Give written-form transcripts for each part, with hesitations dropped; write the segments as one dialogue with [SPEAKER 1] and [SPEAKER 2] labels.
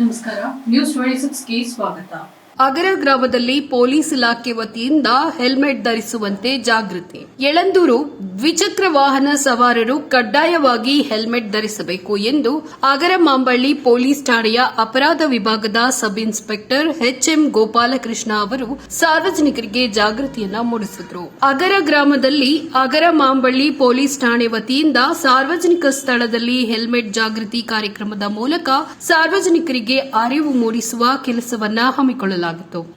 [SPEAKER 1] ನಮಸ್ಕಾರ, ನ್ಯೂಸ್ 26ಗೆ ಸ್ವಾಗತ.
[SPEAKER 2] ಅಗರ ಗ್ರಾಮದಲ್ಲಿ ಪೊಲೀಸ್ ಇಲಾಖೆ ವತಿಯಿಂದ ಹೆಲ್ಮೆಟ್ ಧರಿಸುವಂತೆ ಜಾಗೃತಿ. ಯಳಂದೂರು ದ್ವಿಚಕ್ರ ವಾಹನ ಸವಾರರು ಕಡ್ಡಾಯವಾಗಿ ಹೆಲ್ಮೆಟ್ ಧರಿಸಬೇಕು ಎಂದು ಅಗರ ಮಾಂಬಳ್ಳಿ ಪೊಲೀಸ್ ಠಾಣೆಯ ಅಪರಾಧ ವಿಭಾಗದ ಸಬ್ ಇನ್ಸ್ಪೆಕ್ಟರ್ ಎಚ್ಎಂ ಗೋಪಾಲಕೃಷ್ಣ ಅವರು ಸಾರ್ವಜನಿಕರಿಗೆ ಜಾಗೃತಿಯನ್ನ ಮೂಡಿಸಿದರು. ಅಗರ ಗ್ರಾಮದಲ್ಲಿ ಅಗರ ಮಾಂಬಳ್ಳಿ ಪೊಲೀಸ್ ಠಾಣೆ ವತಿಯಿಂದ ಸಾರ್ವಜನಿಕ ಸ್ಥಳದಲ್ಲಿ ಹೆಲ್ಮೆಟ್ ಜಾಗೃತಿ ಕಾರ್ಯಕ್ರಮದ ಮೂಲಕ ಸಾರ್ವಜನಿಕರಿಗೆ ಅರಿವು ಮೂಡಿಸುವ ಕೆಲಸವನ್ನ ಹಮ್ಮಿಕೊಳ್ಳಲಾಗಿದೆ.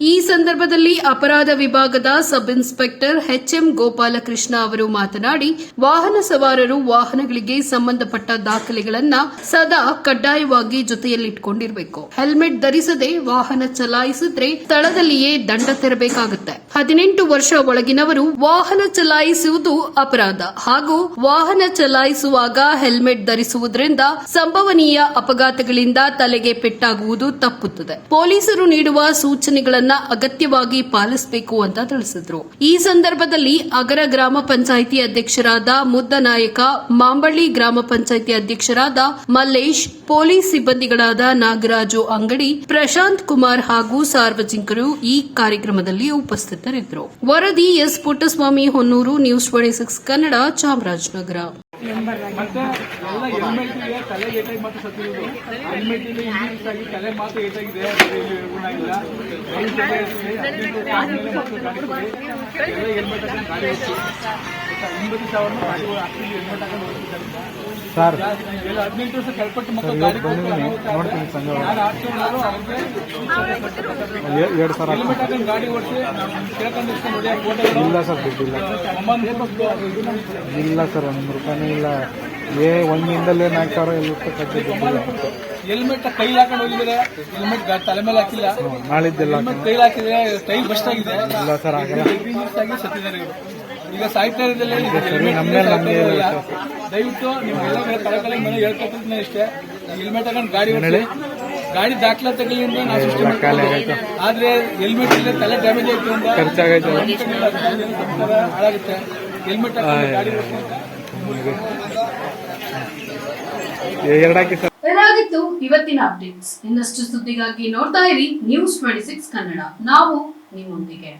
[SPEAKER 2] ಈ ಸಂದರ್ಭದಲ್ಲಿ ಅಪರಾಧ ವಿಭಾಗದ ಸಬ್ ಇನ್ಸ್ಪೆಕ್ಟರ್ ಎಚ್ಎಂ ಗೋಪಾಲಕೃಷ್ಣ ಅವರು ಮಾತನಾಡಿ, ವಾಹನ ಸವಾರರು ವಾಹನಗಳಿಗೆ ಸಂಬಂಧಪಟ್ಟ ದಾಖಲೆಗಳನ್ನ ಸದಾ ಕಡ್ಡಾಯವಾಗಿ ಜೊತೆಯಲ್ಲಿಟ್ಟುಕೊಂಡಿರಬೇಕು. ಹೆಲ್ಮೆಟ್ ಧರಿಸದೆ ವಾಹನ ಚಲಾಯಿಸಿದ್ರೆ ಸ್ಥಳದಲ್ಲಿಯೇ ದಂಡ ತೆರಬೇಕಾಗುತ್ತೆ. 18 ವರ್ಷ ಒಳಗಿನವರು ವಾಹನ ಚಲಾಯಿಸುವುದು ಅಪರಾಧ ಹಾಗೂ ವಾಹನ ಚಲಾಯಿಸುವಾಗ ಹೆಲ್ಮೆಟ್ ಧರಿಸುವುದರಿಂದ ಸಂಭವನೀಯ ಅಪಘಾತಗಳಿಂದ ತಲೆಗೆ ಪೆಟ್ಟಾಗುವುದು ತಪ್ಪುತ್ತದೆ. ಪೊಲೀಸರು ನೀಡುವ ಸೂಚನೆಗಳನ್ನ ಅಗತ್ಯವಾಗಿ ಪಾಲಿಸಬೇಕು ಅಂತ ತಿಳಿಸಿದರು. ಈ ಸಂದರ್ಭದಲ್ಲಿ ಅಗರ ಗ್ರಾಮ ಪಂಚಾಯಿತಿ ಅಧ್ಯಕ್ಷರಾದ ಮುದ್ದನಾಯಕ, ಮಾಂಬಳ್ಳಿ ಗ್ರಾಮ ಪಂಚಾಯಿತಿ ಅಧ್ಯಕ್ಷರಾದ ಮಲ್ಲೇಶ್, ಪೊಲೀಸ್ ಸಿಬ್ಬಂದಿಗಳಾದ ನಾಗರಾಜು ಅಂಗಡಿ, ಪ್ರಶಾಂತ್ ಕುಮಾರ್ ಹಾಗೂ ಸಾರ್ವಜನಿಕರು ಈ ಕಾರ್ಯಕ್ರಮದಲ್ಲಿ ಉಪಸ್ಥಿತರಿದ್ದರು. ವರದಿ ಎಸ್ ಪುಟ್ಟಸ್ವಾಮಿ, ಹೊನ್ನೂರು, ನ್ಯೂಸ್ 26 ಕನ್ನಡ, ಚಾಮರಾಜನಗರ.
[SPEAKER 3] ಮತ್ತೆ ಎಲ್ಲ ಹೆಲ್ಮೆಟ್ಗೆ ತಲೆ ಏಟಾಗಿ ಮಾತ್ರ ಸತ್ತಿರೋದು. ಹೆಲ್ಮೆಟ್ಗೆ ಇಂಜುರೀಸ್ ಆಗಿ ತಲೆ ಮಾತ್ರ ಏಟಾಗಿದೆ, ಗುಣಾಗಿಲ್ಲ. ಮಕ್ಕಳು ಗಾಡಿ ಕೊಡಿ, ಎಲ್ಲ ಹೆಲ್ಮೆಟ್ ಹಾಕೊಂಡು ಗಾಡಿ ಓಡಿಸಿ. 80,000 ಗಾಡಿಗಳು ಹಾಕಿ ಹೆಲ್ಮೆಟ್ ಹಾಕೊಂಡು ಓಡಿಸಿದ್ದಾರೆ ಸರ್. ಎಲ್ಲ 18 ವರ್ಷ ಕೆಳಪಟ್ಟು ಮಕ್ಕಳು ಗಾಡಿ ಯಾರು ಆಡ್ಸೋರು ಅವ್ರಿಗೆ ಹೆಲ್ಮೆಟ್ ಹಾಕೊಂಡು ಗಾಡಿ ಓಡಿಸಿ ಕೇಳ್ಕೊಂಡು ಇಲ್ಲ ಸರ್. ದುಡ್ಡಿಲ್ಲ ಇಲ್ಲ ಸರ್, ₹1 ಇಲ್ಲ. ಒಂದಿಂದಲೇ 4,000 ಹೆಲ್ಮೆಟ್ ಕೈಲಿ ಹಾಕೊಂಡು ಹೋಗಿದ್ರೆ ಹೆಲ್ಮೆಟ್ ತಲೆ ಮೇಲೆ ಹಾಕಿಲ್ಲ. ನಾಳಿದ್ದೆಲ್ಲ ಕೈಲಿ ಹಾಕಿದ್ರೆ ಟೈಲ್ ಬಸ್ಟ್ ಆಗಿದೆ. ಇಲ್ಲ ಸರ್, ಸತ್ತಿದ್ದಾರೆ ಇವರು. ಈಗ ಸಾಹಿತ್ಯ ದಯವಿಟ್ಟು ನೀವೆಲ್ಲ ಕಳೆ ಮನೆ ಹೇಳ್ಕೊತೀನಿ ಅಷ್ಟೇ. ಹೆಲ್ಮೆಟ್ ಹಾಕೊಂಡು ಗಾಡಿ ದಾಖಲೆ ತಗಲಿ ಅಂದ್ರೆ ನಾವು ಸಿಸ್ಟಮ್, ಆದ್ರೆ ಹೆಲ್ಮೆಟ್ ಇಲ್ಲ ತಲೆ ಡ್ಯಾಮೇಜ್ ಆಯ್ತು ಅಂತ ಖರ್ಚಾಗೈತೆ, ಹಾಳಾಗುತ್ತೆ. ಹೆಲ್ಮೆಟ್ ಹಾಕೊಂಡು ಗಾಡಿ
[SPEAKER 1] ಇದಾಗಿತ್ತು ಇವತ್ತಿನ ಅಪ್ಡೇಟ್ಸ್. ಇನ್ನಷ್ಟು ಸುದ್ದಿಗಾಗಿ ನೋಡ್ತಾ ಇರಿ ನ್ಯೂಸ್ 26 ಕನ್ನಡ. ನಾವು ನಿಮ್ಮೊಂದಿಗೆ.